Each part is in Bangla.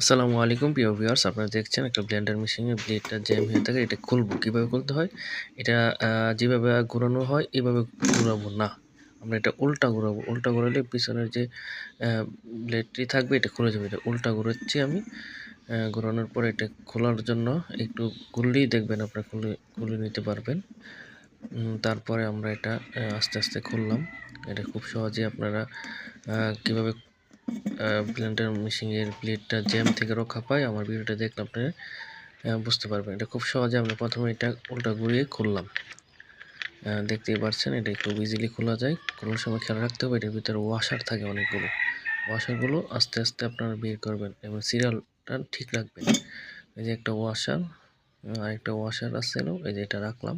আসসালামু আলাইকুম প্রিয় ভিউয়ার্স, আপনারা দেখছেন একটা ব্লেন্ডার মেশিনের ব্লেডটা জ্যাম হয়ে থাকে। এটা খুলবো কিভাবে খুলতে হয়, এটা যেভাবে ঘোরানো হয় এভাবে ঘোরাবো না, আমরা এটা উল্টা ঘোরাবো। উল্টা ঘোরালে পিছনের যে ব্লেডটি থাকবে এটা খুলে যাবে। এটা উল্টা ঘোরাচ্ছি আমি। ঘোরানোর পরে এটা খোলার জন্য একটু ঘুরলেই দেখবেন আপনারা খুলে খুলে নিতে পারবেন। তারপরে আমরা এটা আস্তে আস্তে খুললাম। এটা খুব সহজে আপনারা কীভাবে ব্লেন্ডার মেশিনের ব্লেডটা জ্যাম থেকে রক্ষা পায় আমার ভিডিওটা দেখলে আপনি বুঝতে পারবেন। এটা খুব সহজে আমরা প্রথমে এটা উল্টা ঘুরিয়ে খুললাম। দেখতেই পাচ্ছেন এটা একটু ইজিলি খোলা যায়। খোলার সময় খেয়াল রাখতে হবে এটার ভিতরে ওয়াশার থাকে অনেকগুলো। ওয়াশারগুলো আস্তে আস্তে আপনারা বের করবেন এবং সিরিয়ালটা ঠিক রাখবেন। এই যে একটা ওয়াশার, আরেকটা ওয়াশার আছে, এই যে এটা রাখলাম।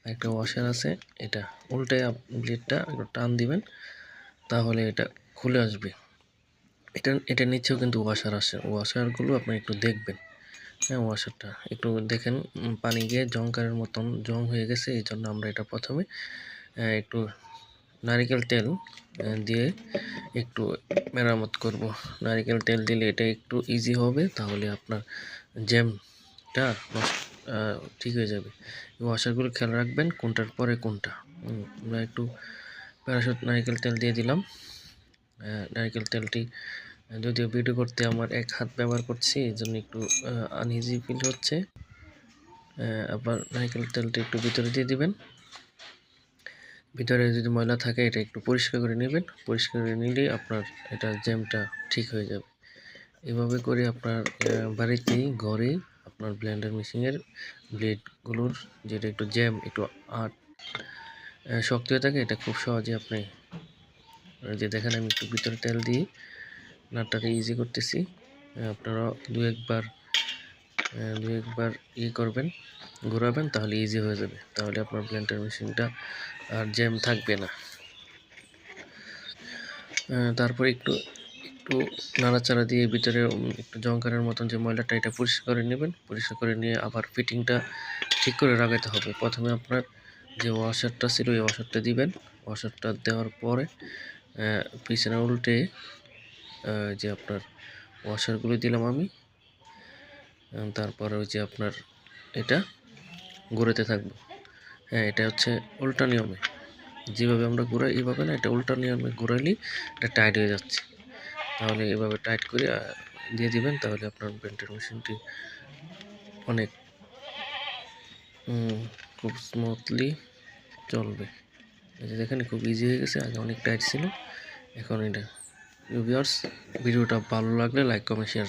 আরেকটা ওয়াশার আছে, এটা উল্টে ব্লেডটা একটু টান দিবেন, তাহলে এটা খুলে আসবে। এটা নিচেও কিন্তু ওয়াশার আসে, ওয়াশারগুলো আপনি একটু দেখবেন। হ্যাঁ, ওয়াশারটা একটু দেখেন, পানি গিয়ে জংকারের মতন জং হয়ে গেছে। এই জন্য আমরা এটা প্রথমে একটু নারিকেল তেল দিয়ে একটু মেরামত করব। নারিকেল তেল দিলে এটা একটু ইজি হবে, তাহলে আপনার জ্যামটা ঠিক হয়ে যাবে। ওয়াশারগুলো খেয়াল রাখবেন কোনটার পরে কোনটা। আমরা একটু প্যারাশুট নারিকেল তেল দিয়ে দিলাম। নারিকেল তেলটি যদিও ভিডিও করতে আমার এক হাত ব্যবহার করছি, এই জন্য একটু আনইজি ফিল হচ্ছে। আবার নারকেল তেলটা একটু ভিতরে দিয়ে দিবেন। ভিতরে যদি ময়লা থাকে এটা একটু পরিষ্কার করে নেবেন। পরিষ্কার করে নিলেই আপনার এটা জ্যামটা ঠিক হয়ে যাবে। এভাবে করে আপনার বাড়িতেই ঘরেই আপনার ব্লেন্ডার মেশিনের ব্লেডগুলোর যেটা একটু জ্যাম একটু শক্ত হয়ে থাকে, এটা খুব সহজে আপনি যে দেখেন আমি একটু ভিতরে তেল দিয়ে নাটটাকে ইজি করতেছি। আপনারা দু একবার করবেন, ঘোরাবেন, তাহলে ইজি হয়ে যাবে। তাহলে আপনার ব্লেন্ডার মেশিনটা আর জ্যাম থাকবে না। তারপর একটু একটু নাড়াচাড়া দিয়ে ভিতরে একটু জংকারের মতন যে ময়লাটা এটা পরিষ্কার করে নেবেন। পরিষ্কার করে নিয়ে আবার ফিটিংটা ঠিক করে লাগাতে হবে। প্রথমে আপনার যে ওয়াশারটা ছিল এই ওয়াশারটা দিবেন। ওয়াশারটা দেওয়ার পরে পিছনে উল্টে যে আপনার ওয়াশারগুলো দিলাম আমি। তারপরে ওই যে আপনার এটা ঘুরাতে থাকবো। হ্যাঁ, এটা হচ্ছে উল্টা নিয়মে, যেভাবে আমরা ঘুরাই এইভাবে না, এটা উল্টা নিয়মে ঘুরাইলেই এটা টাইট হয়ে যাচ্ছে। তাহলে এভাবে টাইট করে দিয়ে দিবেন, তাহলে আপনার ব্লেন্ডার মেশিনটি অনেক খুব স্মুথলি চলবে। এই যে দেখেন খুব ইজি হয়ে গেছে, আগে অনেক টাইট ছিল, এখন এটা। ভিউয়ার্স, ভিডিওটা ভালো লাগলে লাইক কমেন্ট শেয়ার